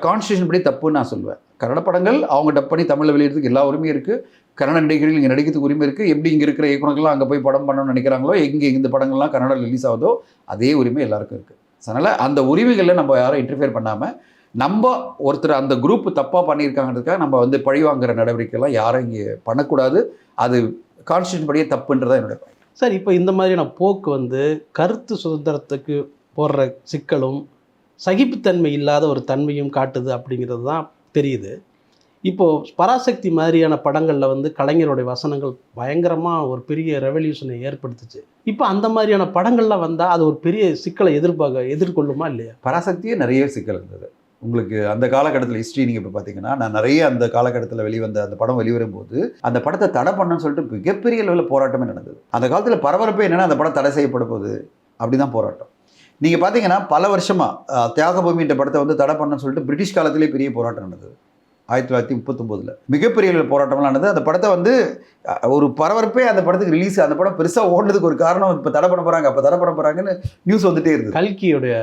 கான்ஸ்டியூஷன் படி தப்புன்னு நான் சொல்லுவேன். கன்னட படங்கள் அவங்க டப் பண்ணி தமிழில் வெளியிடறதுக்கு எல்லா உரிமையும் இருக்குது. கன்னட நடிகர்கள் இங்கே நடிக்கிறதுக்கு உரிமை இருக்குது. எப்படி இங்கே இருக்கிற இயக்குநர்கள்லாம் அங்கே போய் படம் பண்ணணும்னு நினைக்கிறாங்களோ, எங்கே இந்த படங்கள்லாம் கன்னடாவில் ரிலீஸ் ஆகுதோ அதே உரிமை எல்லாருக்கும் இருக்குது. அதனால் அந்த உரிமைகளில் நம்ம யாரும் இன்டர்ஃபியர் பண்ணாமல், நம்ம ஒருத்தர் அந்த குரூப் தப்பாக பண்ணியிருக்காங்கிறதுக்காக நம்ம வந்து பழி வாங்குற நடவடிக்கைலாம் யாரும் இங்கே பண்ணக்கூடாது. அது கான்ஸ்டியூஷன் படியே தப்புன்றதான் என்னுடைய பாயிண்ட். சார், இப்போ இந்த மாதிரியான போக்கு வந்து கருத்து சுதந்திரத்துக்கு போடுற சிக்கலும் சகிப்புத்தன்மை இல்லாத ஒரு தன்மையும் காட்டுது அப்படிங்கிறது தான் தெரியுது. இப்போது பராசக்தி மாதிரியான படங்களில் வந்து கலைஞருடைய வசனங்கள் பயங்கரமாக ஒரு பெரிய ரெவல்யூஷனை ஏற்படுத்துச்சு. இப்போ அந்த மாதிரியான படங்கள்லாம் வந்தால் அது ஒரு பெரிய சிக்கலை எதிர்கொள்ளுமா இல்லையா? பராசக்தியே நிறைய சிக்கல் இருந்தது. உங்களுக்கு அந்த காலகட்டத்தில் ஹிஸ்ட்ரி நீங்கள் இப்போ பார்த்தீங்கன்னா, நான் நிறைய அந்த காலகட்டத்தில் வெளிவந்த அந்த படம் வெளிவரும்போது அந்த படத்தை தடை பண்ணணும்னு சொல்லிட்டு மிகப்பெரிய லெவலில் போராட்டமே நடந்தது. அந்த காலத்தில் பரபரப்பே என்னென்னா அந்த படம் தடை செய்யப்பட போகுது, அப்படி தான் போராட்டம். நீங்கள் பார்த்தீங்கன்னா பல வருஷமாக தியாகபூமின்ற படத்தை வந்து தடை பண்ணணும்னு சொல்லிட்டு பிரிட்டிஷ் காலத்திலே பெரிய போராட்டம் நடந்தது. 1939 மிகப்பெரிய அளவில் போராட்டம்லாம் நடந்தது. அந்த படத்தை வந்து ஒரு பரபரப்பே அந்த படத்துக்கு ரிலீஸ், அந்த படம் பெருசாக ஓடுனதுக்கு ஒரு காரணம் இப்போ தடை பண்ண போகிறாங்க, அப்போ தடை பண்ண போகிறாங்கன்னு நியூஸ் வந்துட்டே இருக்குது. கல்கியோடைய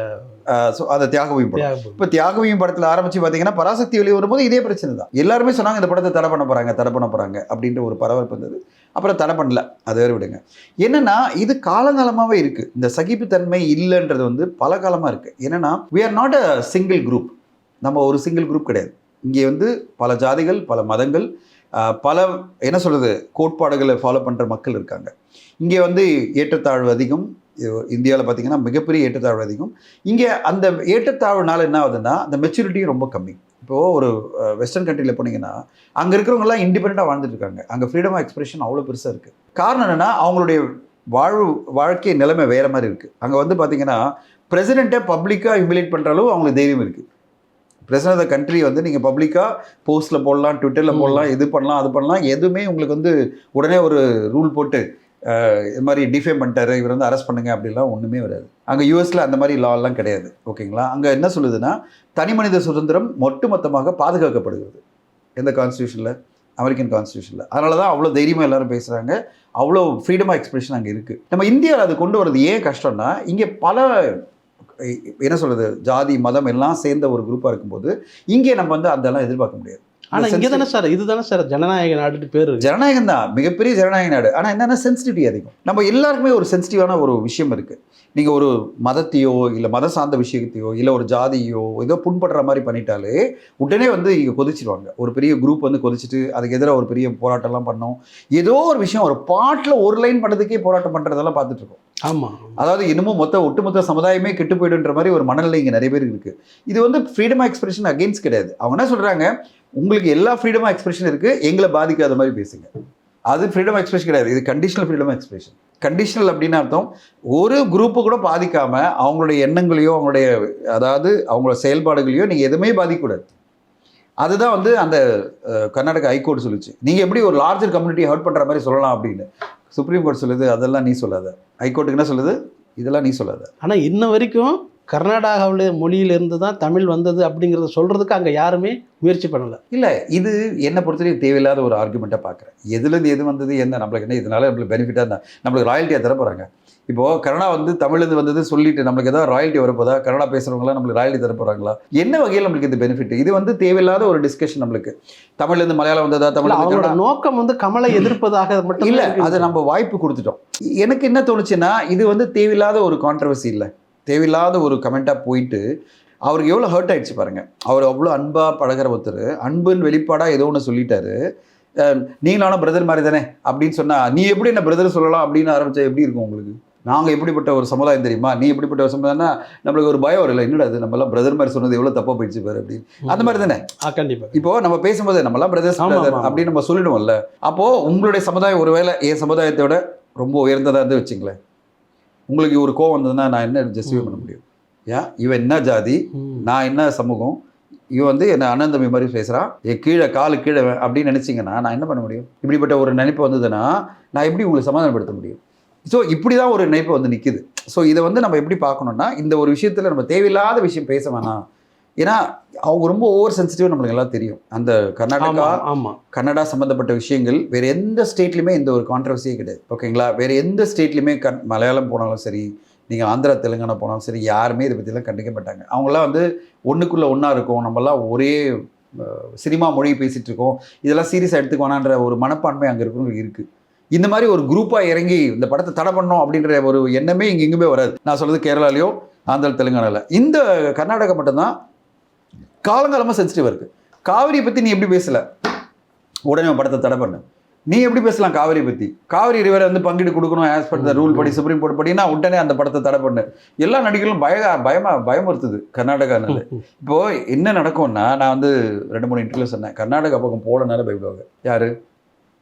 ஸோ அந்த தியாகபூமி படம், இப்போ தியாகபூமி படத்தில் ஆரம்பித்து பார்த்தீங்கன்னா பராசக்தி வெளியே வரும்போது இதே பிரச்சனை தான். எல்லாருமே சொன்னாங்க இந்த படத்தை தடை பண்ண போகிறாங்க அப்படின்ற ஒரு பரபரப்பு இருந்தது. அப்புறம் தடை பண்ணல, அது வேறு விடுங்க. என்னென்னா இது காலங்காலமாகவே இருக்குது. இந்த சகிப்புத்தன்மை இல்லைன்றது வந்து பல காலமாக இருக்குது. என்னென்னா we are not a single group. நம்ம ஒரு சிங்கிள் குரூப் கிடையாது. இங்கே வந்து பல ஜாதிகள், பல மதங்கள், பல என்ன சொல்கிறது கோட்பாடுகளை ஃபாலோ பண்ணுற மக்கள் இருக்காங்க. இங்கே வந்து ஏற்றத்தாழ்வு அதிகம். இந்தியாவில் பார்த்திங்கன்னா மிகப்பெரிய ஏற்றத்தாழ்வு அதிகம். இங்கே அந்த ஏற்றத்தாழ்வுனால என்ன ஆகுதுன்னா அந்த மெச்சூரிட்டியும் ரொம்ப கம்மி. இப்போது ஒரு வெஸ்டர்ன் கண்ட்ரியில் போனீங்கன்னா அங்கே இருக்கிறவங்கலாம் இண்டிபெண்ட்டாக வாழ்ந்துட்டு இருக்காங்க. அங்கே ஃப்ரீடம் ஆஃப் எக்ஸ்பிரஷன் அவ்வளோ பெருசாக இருக்குது. காரணம் என்னென்னா அவங்களுடைய வாழ்க்கை நிலைமை வேறு மாதிரி இருக்குது. அங்கே வந்து பார்த்திங்கன்னா பிரசிடெண்ட்டை பப்ளிக்காக ஹியூமிலேட் பண்ணுற அளவு அவங்களுக்கு தைரியம் இருக்குது. பிரசிடென்ட் ஆஃப் த கண்ட்ரி வந்து நீங்கள் பப்ளிக்காக போஸ்ட்டில் போடலாம், ட்விட்டரில் போடலாம், இது பண்ணலாம், அது பண்ணலாம். எதுவுமே உங்களுக்கு வந்து உடனே ஒரு ரூல் போட்டு இது மாதிரி டிஃபேம் பண்ணிட்டாரு, இவர் வந்து அரெஸ்ட் பண்ணுங்க அப்படிலாம் ஒன்றுமே வராது. அங்கே யூஎஸில் அந்த மாதிரி லாலாம் கிடையாது. ஓகேங்களா? அங்கே என்ன சொல்லுதுன்னா தனி மனித சுதந்திரம் மொத்தமாக பாதுகாக்கப்படுகிறது. எந்த கான்ஸ்டியூஷனில்? அமெரிக்கன் கான்ஸ்டியூஷனில். அதனால தான் அவ்வளோ தைரியமாக எல்லாரும் பேசுகிறாங்க. அவ்வளோ ஃப்ரீடம் ஆஃப் எக்ஸ்பிரஷன் அங்கே இருக்குது. நம்ம இந்தியாவில் அது கொண்டு வரது ஏன் கஷ்டம்னா இங்கே பல என்ன சொல்கிறது ஜாதி மதம் எல்லாம் சேர்ந்த ஒரு குரூப்பாக இருக்கும்போது இங்கே நம்ம வந்து அதெல்லாம் எதிர்பார்க்க முடியாது. ஆனால் இங்கே தானே சார் இதுதானே சார் ஜனநாயக நாடு பேர். ஜனநாயகம் தான், மிகப்பெரிய ஜனநாயக நாடு. ஆனால் என்னென்னா சென்சிட்டிவிட்டி அதிகம். நம்ம எல்லாருக்குமே ஒரு சென்சிட்டிவான ஒரு விஷயம் இருக்குது. நீங்கள் ஒரு மதத்தையோ இல்லை மத சார்ந்த விஷயத்தையோ இல்லை ஒரு ஜாதியோ ஏதோ புண்படுற மாதிரி பண்ணிட்டாலே உடனே வந்து இங்கே கொதிச்சிடுவாங்க. ஒரு பெரிய குரூப் வந்து கொதிச்சுட்டு அதுக்கு எதிராக ஒரு பெரிய போராட்டம்லாம் பண்ணோம். ஏதோ ஒரு விஷயம் ஒரு பாட்டில் ஒரு லைன் பண்ணுறதுக்கே போராட்டம் பண்ணுறதெல்லாம் பார்த்துட்ருக்கோம். ஆமாம், அதாவது இன்னமும் ஒட்டுமொத்த சமுதாயமே கெட்டு போய்டுன்ற மாதிரி ஒரு மனநிலை இங்கே நிறைய பேருக்கு இருக்குது. இது வந்து ஃப்ரீடம் ஆஃப் எக்ஸ்பிரஷன் அகெயின்ஸ்ட் கிடையாது. அவங்க என்ன சொல்கிறாங்க, உங்களுக்கு எல்லா ஃப்ரீடம் ஆஃப் எக்ஸ்பிரஷன் இருக்குது, எங்களை பாதிக்காத மாதிரி பேசுங்க. அது ஃப்ரீடம் ஆஃப் எக்ஸ்பிரஷன் கிடையாது, இது conditional freedom of expression. Conditional அப்படின்னு அர்த்தம் ஒரு குரூப்பு கூட பாதிக்காமல் அவங்களுடைய எண்ணங்களையோ அவங்களுடைய அதாவது அவங்களோட செயல்பாடுகளையோ நீங்கள் எதுவுமே பாதிக்கக்கூடாது. அதுதான் வந்து அந்த கர்நாடகா ஹைகோர்ட் சொல்லிச்சு. நீங்கள் எப்படி ஒரு லார்ஜர் கம்யூனிட்டி ஹர்ட் பண்ணுற மாதிரி சொல்லலாம் அப்படின்னு. சுப்ரீம் கோர்ட் சொல்லுது அதெல்லாம் நீ சொல்லாத. ஹைகோர்ட்டுக்கு என்ன சொல்லுது, இதெல்லாம் நீ சொல்லாத. ஆனால் இன்ன வரைக்கும் கர்நாடகாவில் மொழியிலிருந்து தான் தமிழ் வந்தது அப்படிங்கிறத சொல்கிறதுக்கு அங்கே யாருமே முயற்சி பண்ணலை. இல்லை, இது என்னை பொறுத்தவரைக்கும் தேவையில்லாத ஒரு ஆர்குமெண்ட்டாக பார்க்குறேன். எதுலேருந்து எது வந்தது என்ன நம்மளுக்கு என்ன இதனால நம்மளுக்கு பெனிஃபிட்டாக இருந்தால் நம்மளுக்கு ராயல்ட்டியாக தர போகிறாங்க. இப்போது கன்னடா வந்து தமிழ்லேருந்து வந்தது சொல்லிட்டு நம்மளுக்கு ஏதாவது ராயல்ட்டி வரப்போதா? கன்னடா பேசுகிறவங்களாம் நம்மளுக்கு ராயல்ட்டி தர போகிறாங்களா? என்ன வகையில் நம்மளுக்கு இது பெனிஃபிட்? இது வந்து தேவையில்லாத ஒரு டிஸ்கஷன். நம்மளுக்கு தமிழ்லேருந்து மலையாளம் வந்ததா? தமிழ் அவங்களோட நோக்கம் வந்து கமலை எதிர்ப்பதாக மட்டும் இல்லை, அதை நம்ம வாய்ப்பு கொடுத்துட்டோம். எனக்கு என்ன தோணுச்சுன்னா இது வந்து தேவையில்லாத ஒரு கான்ட்ரவர்சி இல்லை, தேவையில்லாத ஒரு கமெண்ட்டாக போயிட்டு அவருக்கு எவ்வளோ ஹர்ட் ஆகிடுச்சு பாருங்கள். அவர் அவ்வளோ அன்பாக பழகிற ஒருத்தர் அன்பின் வெளிப்பாடாக ஏதோ ஒன்று சொல்லிட்டாரு. நீங்களான பிரதர் மாதிரி தானே அப்படின்னு சொன்னால் நீ எப்படி என்ன பிரதர் சொல்லலாம் அப்படின்னு ஆரம்பித்தா எப்படி இருக்கும் உங்களுக்கு? நாங்கள் எப்படிப்பட்ட ஒரு சமுதாயம் தெரியுமா, நீ எப்படிப்பட்ட ஒரு சமுதாயம்னா நம்மளுக்கு ஒரு பயம் வரல. என்னடா அது நம்மளாம் பிரதர் மாதிரி சொன்னது எவ்வளோ தப்பாக போயிடுச்சு பாரு அப்படின்னு. அந்த மாதிரி தானே கண்டிப்பாக. இப்போ நம்ம பேசும்போது நம்மளாம் பிரதர்ஸ் அப்படின்னு நம்ம சொல்லிடுவோம்ல. அப்போது உங்களுடைய சமுதாயம் ஒருவேளை என் சமுதாயத்தை விட ரொம்ப உயர்ந்ததாக இருந்து வச்சுங்களேன், உங்களுக்கு ஒரு கோவம் வந்ததுன்னா நான் என்ன ஜஸ்டிஃபை பண்ண முடியும்? ஏன் இவன் என்ன ஜாதி, நான் என்ன சமூகம், இவன் வந்து என்ன அண்ணன் தம்பி மாதிரி பேசுகிறான், என் கீழே காலு கீழே அப்படின்னு நினச்சிங்கன்னா நான் என்ன பண்ண முடியும்? இப்படிப்பட்ட ஒரு நினைப்பு வந்ததுன்னா நான் எப்படி உங்களுக்கு சமாதானப்படுத்த முடியும்? ஸோ இப்படி தான் ஒரு நினைப்பு வந்து நிற்கிது. ஸோ இதை வந்து நம்ம எப்படி பார்க்கணுன்னா இந்த ஒரு விஷயத்தில் நம்ம தேவையில்லாத விஷயம் பேச வேணாம். ஏன்னா அவங்க ரொம்ப ஓவர் சென்சிட்டிவ், நம்மளுக்கு எல்லாம் தெரியும். அந்த கன்னடா சம்மந்தப்பட்ட விஷயங்கள் வேறு எந்த ஸ்டேட்லையுமே இந்த ஒரு கான்ட்ரவர்சியே கிடையாது. ஓகேங்களா? வேறு எந்த ஸ்டேட்லையுமே மலையாளம் போனாலும் சரி, நீங்கள் ஆந்திரா தெலுங்கானா போனாலும் சரி, யாருமே இதை பற்றிலாம் கண்டிக்க மாட்டாங்க. அவங்களாம் வந்து ஒன்றுக்குள்ளே ஒன்றா இருக்கும், நம்மளாம் ஒரே சினிமா மொழி பேசிகிட்டு இருக்கோம், இதெல்லாம் சீரியஸாக எடுத்துக்கோனான்ற ஒரு மனப்பான்மை அங்கே இருக்கிறவங்களுக்கு இருக்குது. இந்த மாதிரி ஒரு குரூப்பாக இறங்கி இந்த படத்தை தடை பண்ணோம் அப்படின்ற ஒரு எண்ணமே இங்கே எங்குமே வராது. நான் சொல்கிறது கேரளாலையோ ஆந்திரா தெலுங்கானாவில். இந்த கர்நாடகா மட்டும்தான் காலங்காலமாக சென்சிட்டிவாக இருக்குது. காவிரியை பற்றி நீ எப்படி பேசலை, உடனே படத்தை தடை பண்ணு. நீ எப்படி பேசலாம் காவிரி பற்றி? காவிரி ரிவரை வந்து பங்கிட்டு கொடுக்கணும் ஆஸ் பர் த ரூல் படி, சுப்ரீம் கோர்ட் படினா உடனே அந்த படத்தை தடை பண்ணு. எல்லா நடிகர்களும் பயமுறுத்துது கர்நாடகானால. இப்போது என்ன நடக்கும்னா, நான் வந்து 2-3 இன்டர்வியூ சொன்னேன், கர்நாடகா பக்கம் போடனால பயப்படுவாங்க. யார்?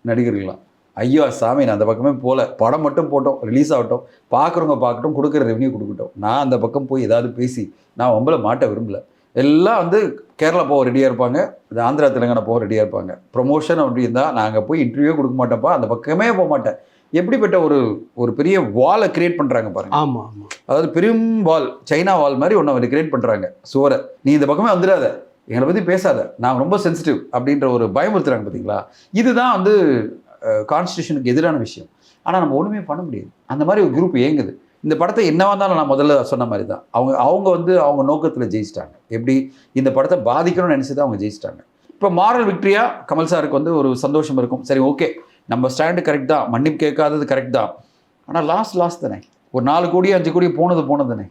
நடிகர்கள்லாம். ஐயோ சாமி, நான் அந்த பக்கமே போகல, படம் மட்டும் போட்டோம், ரிலீஸ் ஆகட்டும், பார்க்குறவங்க பார்க்கட்டும், கொடுக்குற ரெவன்யூ கொடுக்கட்டும், நான் அந்த பக்கம் போய் ஏதாவது பேசி நான் உங்களை மாட்ட விரும்பல. எல்லாம் வந்து கேரளா போக ரெடியாக இருப்பாங்க, ஆந்திரா தெலுங்கானா போக ரெடியாக இருப்பாங்க. ப்ரொமோஷன் அப்படி இருந்தால் நாங்கள் போய் இன்டர்வியூ கொடுக்க மாட்டோம்ப்பா, அந்த பக்கமே போக மாட்டேன். எப்படிப்பட்ட ஒரு பெரிய வாலை கிரியேட் பண்ணுறாங்க பாருங்க. ஆமாம், அதாவது பெரும் வால், சைனா வால் மாதிரி ஒன்று கிரியேட் பண்ணுறாங்க சுவரை. நீ இந்த பக்கமே வந்துடாத, எங்களை பற்றி பேசாத, நான் ரொம்ப சென்சிட்டிவ் அப்படின்ற ஒரு பயமுறுத்துறாங்க பார்த்தீங்களா. இதுதான் வந்து கான்ஸ்டியூஷனுக்கு எதிரான விஷயம். ஆனால் நம்ம ஒன்றுமே பண்ண முடியாது. அந்த மாதிரி ஒரு குரூப் இயங்குது. இந்த படத்தை என்னவா இருந்தாலும் நான் முதல்ல சொன்ன மாதிரி தான் அவங்க வந்து அவங்க நோக்கத்தில் ஜெயிச்சிட்டாங்க. எப்படி இந்த படத்தை பாதிக்கணும்னு நினச்சி அவங்க ஜெயிச்சிட்டாங்க. இப்போ மாரல் விக்ட்ரியா கமல் சாருக்கு வந்து ஒரு சந்தோஷம் இருக்கும். சரி, ஓகே, நம்ம ஸ்டாண்டு கரெக்ட் தான், மன்னிப்பு கேட்காதது கரெக்ட் தான். ஆனால் லாஸ் தானே. ஒரு 4 கோடி 5 கோடி போனது தானே.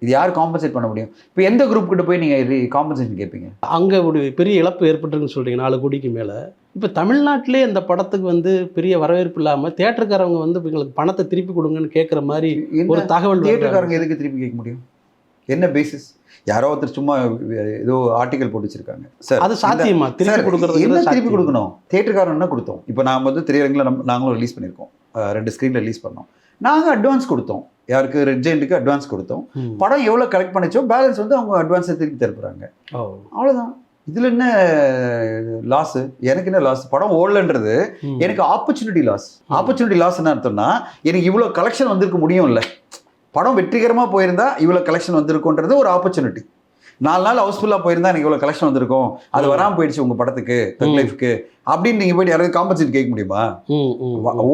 இது யார் காம்பன்சேட் பண்ண முடியும்? இப்போ எந்த குரூப் கிட்ட போய் நீங்கள் காம்பன்சேஷன் கேட்பீங்க? அங்கே ஒரு பெரிய இழப்பு ஏற்பட்டுருக்குன்னு சொல்கிறீங்க, 4 கோடிக்கு மேலே. இப்போ தமிழ்நாட்டிலே இந்த படத்துக்கு வந்து பெரிய வரவேற்பு இல்லாமல் தேட்டருக்காரவங்க வந்து எங்களுக்கு பணத்தை திருப்பி கொடுங்கன்னு கேட்குற மாதிரி ஒரு தகவல். தேட்டருக்காரங்க எதுக்கு திருப்பி கேட்க முடியும்? என்ன பேசிஸ்? யாரோ ஒருத்தர் சும்மா ஏதோ ஆர்டிகல் போட்டு வச்சிருக்காங்க சார். அது சாத்தியமா திருப்பி கொடுக்குறது? என்ன திருப்பி கொடுக்கணும்? தேட்டருக்காரன் என்ன கொடுத்தோம்? இப்போ நான் வந்து திரையரங்கில் நாங்களும் ரிலீஸ் பண்ணியிருக்கோம், 2 ஸ்க்ரீனில் ரிலீஸ் பண்ணோம். நாங்கள் அட்வான்ஸ் கொடுத்தோம். யாருக்கு? ரெட் ஜெயண்ட்டுக்கு அட்வான்ஸ் கொடுத்தோம். படம் எவ்வளோ கலெக்ட் பண்ணிச்சோ பேலன்ஸ் வந்து அவங்க அட்வான்ஸை திருப்பி தருப்புறாங்க. அவ்வளோதான். இதில் என்ன லாஸு? எனக்கு என்ன லாஸ்? படம் ஓடலன்றது எனக்கு ஆப்பர்ச்சுனிட்டி லாஸ். ஆப்பர்ச்சுனிட்டி லாஸ் என்ன அர்த்தம்னா, எனக்கு இவ்வளோ கலெக்ஷன் வந்திருக்க முடியும் இல்லை. படம் வெற்றிகரமாக போயிருந்தா இவ்வளோ கலெக்ஷன் வந்திருக்குன்றது ஒரு ஆப்பர்ச்சுனிட்டி. 4 நாள் ஹவுஸ்ஃபுல்லாக போயிருந்தா எனக்கு இவ்வளோ கலெக்ஷன் வந்திருக்கும், அது வராமல் போயிடுச்சு உங்கள் படத்துக்கு, தக் லைஃப்க்கு அப்படின்னு நீங்கள் போய்ட்டு யாராவது காம்பன்சேட் கேட்க முடியுமா?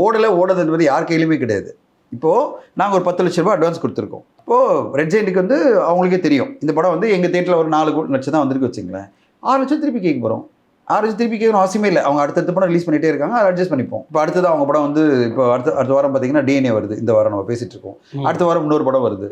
ஓடுறது யார் கையிலுமே கிடையாது. இப்போது நாங்கள் ஒரு 10 லட்ச ரூபா அட்வான்ஸ் கொடுத்துருக்கோம். இப்போது ரெட் ஜெயண்ட்டுக்கு வந்து அவங்களுக்கே தெரியும் இந்த படம் வந்து எங்கள் தேட்டரில் ஒரு 4 லட்சம் தான் வந்திருக்கு வச்சுங்களேன். 6 லட்சம் திருப்பி கேட்க போகிறோம். 6 லட்சம் திருப்பி கேட்கணும் அவசியமே இல்லை. அவங்க அடுத்த படம் ரிலீஸ் பண்ணிகிட்டே இருக்காங்க, அதை அட்ஜஸ்ட் பண்ணிப்போம். இப்போ அடுத்தது அவங்க படம் வந்து இப்போ அடுத்த வாரம் பார்த்தீங்கன்னா DNA வருது. இந்த வாரம் நம்ம பேசிகிட்டு இருக்கோம். அடுத்த வாரம் இன்னொரு படம் வருது.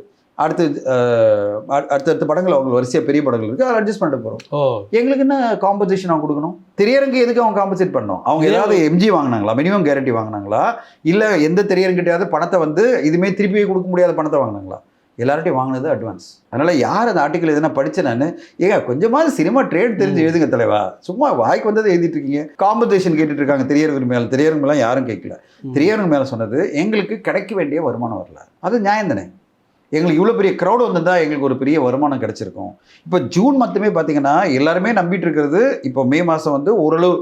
அடுத்த படங்கள் அவங்க வரிசையாக பெரிய படங்கள் இருக்குது, அதை அட்ஜஸ்ட் பண்ணிட்டு போகிறோம். எங்களுக்கு என்ன காம்பன்சேஷன் அவங்க கொடுக்கணும்? திரையரங்கு எதுக்கு அவங்க காம்பன்சேட் பண்ணணும்? அவங்க ஏதாவது MG வாங்கினாங்களா? மினிமம் கேரண்டி வாங்கினாங்களா? இல்லை எந்த திரையரங்கிட்டையாவது பணத்தை வந்து இதுமே திருப்பி கொடுக்க முடியாத பணத்தை வாங்கினாங்களா? எல்லார்ட்டையும் வாங்கினது அட்வான்ஸ். அதனால் யார் அந்த ஆர்டிக்கல் எதுனா படித்தேன் நான், கொஞ்சமாவது சினிமா ட்ரேட் தெரிஞ்சு எழுதுங்க தலைவா. சும்மா வாய்க்கு வந்ததை எழுதிட்டு இருக்கீங்க. காம்பன்சேஷன் கேட்டுட்டு இருக்காங்க திரையரங்கு மேலே. திரையரங்கு மேலே யாரும் கேட்கல. திரையரங்கு மேலே சொன்னது எங்களுக்கு கிடைக்க வேண்டிய வருமானம் வரல. அது நியாயம் தானே. எங்களுக்கு இவ்வளோ பெரிய க்ரௌடு வந்திருந்தா எங்களுக்கு ஒரு பெரிய வருமானம் கிடச்சிருக்கும். இப்போ ஜூன் மட்டுமே பார்த்தீங்கன்னா எல்லாருமே நம்பிட்டு இருக்கிறது, இப்போ மே மாதம் வந்து ஓரளவு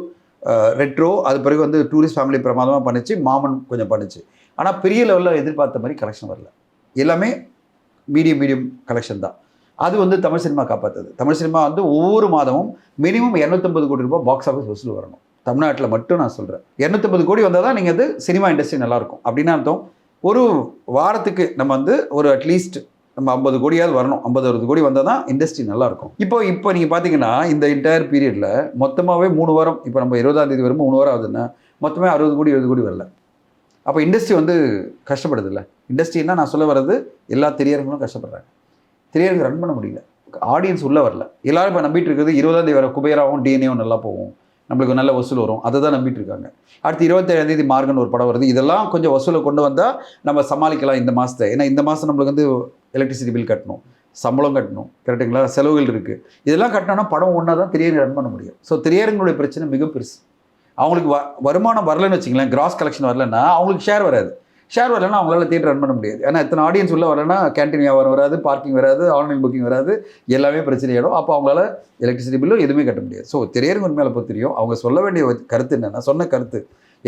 ரெட்ரோ, அது பிறகு வந்து டூரிஸ்ட் ஃபேமிலி பிரமாதமாக பண்ணிச்சு, மாமன் கொஞ்சம் பண்ணிச்சு. ஆனால் பெரிய லெவலில் எதிர்பார்த்த மாதிரி கலெக்ஷன் வரல. எல்லாமே மீடியம் கலெக்ஷன் தான். அது வந்து தமிழ் சினிமா காப்பாற்றுது. தமிழ் சினிமா வந்து ஒவ்வொரு மாதமும் மினிமம் 250 கோடி ரூபாய் பாக்ஸ் ஆஃபீஸ் வசூல் வரணும். தமிழ்நாட்டில் மட்டும் நான் சொல்கிறேன். 250 கோடி வந்தால் தான் நீங்கள் அது சினிமா இண்டஸ்ட்ரி நல்லாயிருக்கும். அப்படின்னு அர்த்தம் ஒரு வாரத்துக்கு நம்ம வந்து ஒரு அட்லீஸ்ட் நம்ம 50 கோடியாவது வரணும். 50-60 கோடி வந்தால் தான் இண்டஸ்ட்ரி நல்லாயிருக்கும். இப்போ நீங்கள் பார்த்தீங்கன்னா இந்த என்டையர் பீரியடில் மொத்தமாகவே 3 வாரம், இப்போ நம்ம 20ஆம் தேதி வரும்போது 3 வாரம் ஆகுதுன்னா மொத்தமே 60 கோடி 70 கோடி வரல. அப்போ இண்டஸ்ட்ரி வந்து கஷ்டப்படுது இல்லை. இண்டஸ்ட்ரின்னா நான் சொல்ல வர்றது எல்லா திரையரங்களும் கஷ்டப்படுறாங்க. திரையரங்கு ரன் பண்ண முடியல, ஆடியன்ஸ் உள்ளே வரல. எல்லாரும் இப்போ நம்பிட்டு இருக்கிறது 20ஆம் தேதி வர குபேராவும் DNAவும் நல்லா போகும், நம்மளுக்கு நல்ல வசூல் வரும், அதை தான் நம்பிட்டு இருக்காங்க. அடுத்து 27ஆம் தேதி மார்கன் ஒரு படம் வருது. இதெல்லாம் கொஞ்சம் வசூலை கொண்டு வந்தால் நம்ம சமாளிக்கலாம் இந்த மாதத்தை. ஏன்னா இந்த மாதம் நம்மளுக்கு வந்து எலக்ட்ரிசிட்டி பில் கட்டணும், சம்பளம் கட்டணும், கரெக்டுங்களா, செலவுகள் இருக்குது. இதெல்லாம் கட்டினோன்னா படம் ஒன்றா தான் திரையரங்கு ரன் பண்ண முடியும். ஸோ திரையரங்களுடைய பிரச்சனை மிக பெருசு. அவங்களுக்கு வருமானம் வரலன்னு வச்சிங்களேன், கிராஸ் கலெக்ஷன் வரலன்னா அவங்களுக்கு ஷேர் வராது. ஷேர் வரலன்னா அவங்களால தியேட்டர் ரன் பண்ண முடியாது. ஏன்னா எத்தனை ஆடியன்ஸ் உள்ள வரலன்னா கேன்டீன் வியாபாரம் வராது, பார்க்கிங் வராது, ஆன்லைன் புக்கிங் வராது, எல்லாமே பிரச்சனையாயிடும். அப்போ அவங்களால எலக்ட்ரிசிட்டி பில்லும் எதுவுமே கட்ட முடியாது. ஸோ திரையரங்கு மேலே பொறுத்த தெரியும் அவங்க சொல்ல வேண்டிய கருத்து என்னென்னா, சொன்ன கருத்து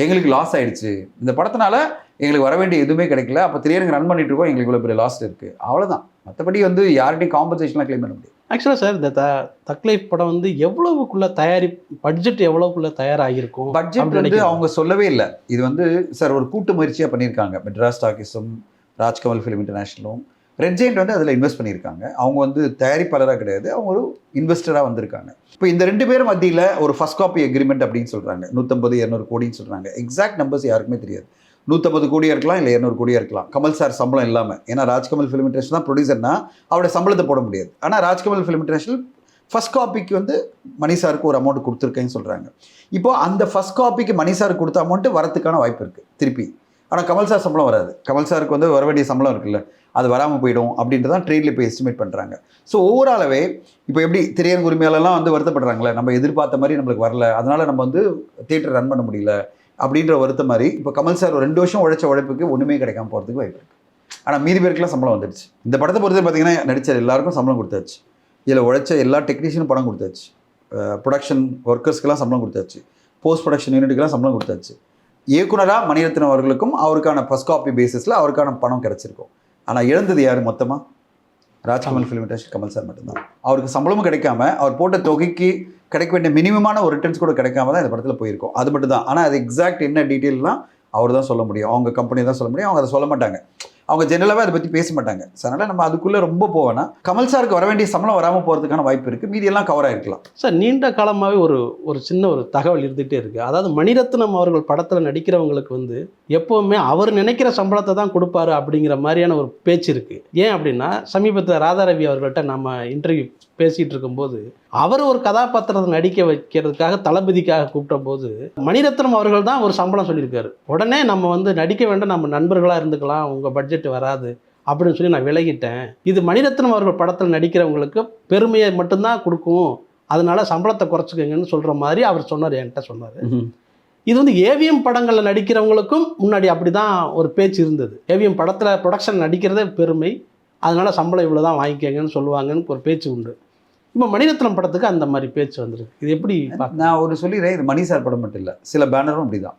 எங்களுக்கு லாஸ் ஆகிடுச்சு, இந்த படத்தினால எங்களுக்கு வர வேண்டிய எதுவுமே கிடைக்கல, அப்போ திரையரங்கு ரன் பண்ணிட்டு இருக்கோம், எங்களுக்கு இவ்வளோ பெரிய லாஸ் இருக்குது, அவ்வளோதான். மற்றபடி வந்து யார்கிட்டையும் காம்பன்சேஷன்லாம் கிளைம் பண்ண முடியாது. ஆக்சுவலாக சார் இந்த தக் லைஃப் படம் வந்து எவ்வளவுக்குள்ள பட்ஜெட் எவ்வளவுக்குள்ள தயாராகிருக்கும்? பட்ஜெட் வந்து அவங்க சொல்லவே இல்லை. இது வந்து சார் ஒரு கூட்டு முயற்சியாக பண்ணியிருக்காங்க. மெட்ராஸ் டாக்கீஸும் ராஜ்கமல் ஃபிலிம் இன்டர்நேஷனலும் ரெட் ஜெயண்ட் வந்து அதில் இன்வெஸ்ட் பண்ணியிருக்காங்க. அவங்க வந்து தயாரிப்பாளராக கிடையாது, அவங்க ஒரு இன்வெஸ்டராக வந்திருக்காங்க. இப்போ இந்த 2 பேரும் மத்தியில் ஒரு ஃபர்ஸ்ட் காப்பி அக்ரிமெண்ட் அப்படின்னு சொல்கிறாங்க. 150-200 கோடின்னு சொல்கிறாங்க. எக்ஸாக்ட் நம்பர்ஸ் யாருக்குமே தெரியாது. 150 கோடியாக இருக்கலாம், இல்லை 200 கோடியாக இருக்கலாம். கமல் சார் சம்பளம் இல்லாமல். ஏன்னா ராஜ்கமல் ஃபிலிம் இன்டர்நேஷனல் தான் ப்ரொடியூசர்னா அவருடைய சம்பளத்தை போட முடியாது. ஆனால் ராஜ்கமல் ஃபிலிம் இன்டர்நேஷனல் ஃபர்ஸ்ட் காப்பிக்கு வந்து மணி சாருக்கு ஒரு அமௌண்ட் கொடுத்துருக்கேன்னு சொல்கிறாங்க. இப்போது அந்த ஃபர்ஸ்ட் காப்பிக்கு மணி சார் கொடுத்த அமௌண்ட்டு வரத்துக்கான வாய்ப்பு இருக்குது திருப்பி. ஆனால் கமல் சார் சம்பளம் வராது. கமல் சாருக்கு வந்து வர வேண்டிய சம்பளம் இருக்குல்ல, அது வராமல் போயிடும் அப்படின்ட்டு தான் ட்ரேடில் போய் எஸ்டிமேட் பண்ணுறாங்க. ஸோ ஓவராலவே இப்போ எப்படி திரையரங்கு உரிமையாளர்லாம் வந்து வருத்தப்படுறாங்களே, நம்ம எதிர்பார்த்த மாதிரி நம்மளுக்கு வரல, அதனால் நம்ம வந்து தியேட்டர் ரன் பண்ண முடியல அப்படின்ற வருத்த மாதிரி இப்போ கமல் சார் ஒரு 2 வருஷம் உழைச்ச உழைப்புக்கு ஒன்றுமே கிடைக்காம போகிறதுக்கு வாய்ப்பு இருக்குது. ஆனால் மீதி பேருக்குலாம் சம்பளம் வந்துடுச்சு. இந்த படத்தை பொறுத்து பார்த்தீங்கன்னா நடிச்ச எல்லாருக்கும் சம்பளம் கொடுத்தாச்சு, இதில் உழைச்ச எல்லா டெக்னீஷியனும் பணம் கொடுத்தாச்சு, ப்ரொடக்ஷன் ஒர்க்கர்ஸ்க்கெல்லாம் சம்பளம் கொடுத்தாச்சு, போஸ்ட் ப்ரொடக்ஷன் யூனிட்டுக்கெல்லாம் சம்பளம் கொடுத்தாச்சு. இயக்குனராக மணிரத்னம் அவர்களுக்கும் அவருக்கான ஃபர்ஸ்ட் காப்பி பேசிஸில் அவருக்கான பணம் கிடச்சிருக்கும். ஆனால் இழந்தது யார் மொத்தமாக? Rajkamal film industry Kamal sir மட்டும்தான். அவருக்கு சம்பளமும் கிடைக்காம அவர் போட்ட தொகைக்கு கிடைக்க வேண்டிய மினிமமான ஒரு ரிட்டர்ன்ஸ் கூட கிடைக்காம தான் இந்த படத்தில் போயிருக்கோம். அது மட்டும் தான். ஆனால் அது எக்ஸாக்ட் என்ன டீட்டெயில்லாம் அவர் தான் சொல்ல முடியும், அவங்க கம்பெனி தான் சொல்ல முடியும். அவங்க அதை சொல்ல மாட்டாங்க, அவங்க ஜெனரலாகவே அதை பற்றி பேச மாட்டாங்க. ஸோ அதனால் நம்ம அதுக்குள்ளே ரொம்ப போவேன்னா கமல் சாருக்கு வர வேண்டிய சம்பளம் வராமல் போகிறதுக்கான வாய்ப்பு இருக்குது. மீதியெல்லாம் கவர் ஆகிருக்கலாம். சார் நீண்ட காலமாகவே ஒரு சின்ன ஒரு தகவல் இருந்துகிட்டே இருக்குது. அதாவது மணிரத்னம் அவர்கள் படத்தில் நடிக்கிறவங்களுக்கு வந்து எப்போவுமே அவர் நினைக்கிற சம்பளத்தை தான் கொடுப்பாரு அப்படிங்கிற மாதிரியான ஒரு பேச்சு இருக்குது. ஏன் அப்படின்னா சமீபத்தில் ராதாரவி அவர்கள்ட்ட நம்ம இன்டர்வியூ பேசிகிட்டு இருக்கும்போது அவர் ஒரு கதாபாத்திரத்தை நடிக்க வைக்கிறதுக்காக தளபதிக்காக கூப்பிட்ட போது மணிரத்னம் அவர்கள் தான் ஒரு சம்பளம் சொல்லியிருக்காரு. உடனே நம்ம வந்து நடிக்க வேண்டாம், நம்ம நண்பர்களாக இருந்துக்கலாம், உங்கள் பட்ஜெட் வராது அப்படின்னு சொல்லி நான் விலகிட்டேன். இது மணிரத்னம் அவர்கள் படத்தில் நடிக்கிறவங்களுக்கு பெருமையை மட்டும்தான் கொடுக்கும், அதனால சம்பளத்தை குறைச்சிக்கங்கன்னு சொல்கிற மாதிரி அவர் சொன்னார், என்கிட்ட சொன்னார். இது வந்து ஏவிஎம் படங்களில் நடிக்கிறவங்களுக்கும் முன்னாடி அப்படி தான் ஒரு பேச்சு இருந்தது. ஏவிஎம் படத்தில் ப்ரொடக்ஷன் நடிக்கிறதே பெருமை, அதனால் சம்பளம் இவ்வளோ தான் வாங்கிக்கங்கன்னு சொல்லுவாங்கன்னு ஒரு பேச்சு உண்டு. இப்போ மணிரத்னம் படத்துக்கு அந்த மாதிரி பேச்சு வந்துருக்கு. இது எப்படி நான் ஒரு சொல்லிடுறேன், இது மணி சார் படம் மட்டும் இல்லை, சில பேனரும் அப்படி தான்.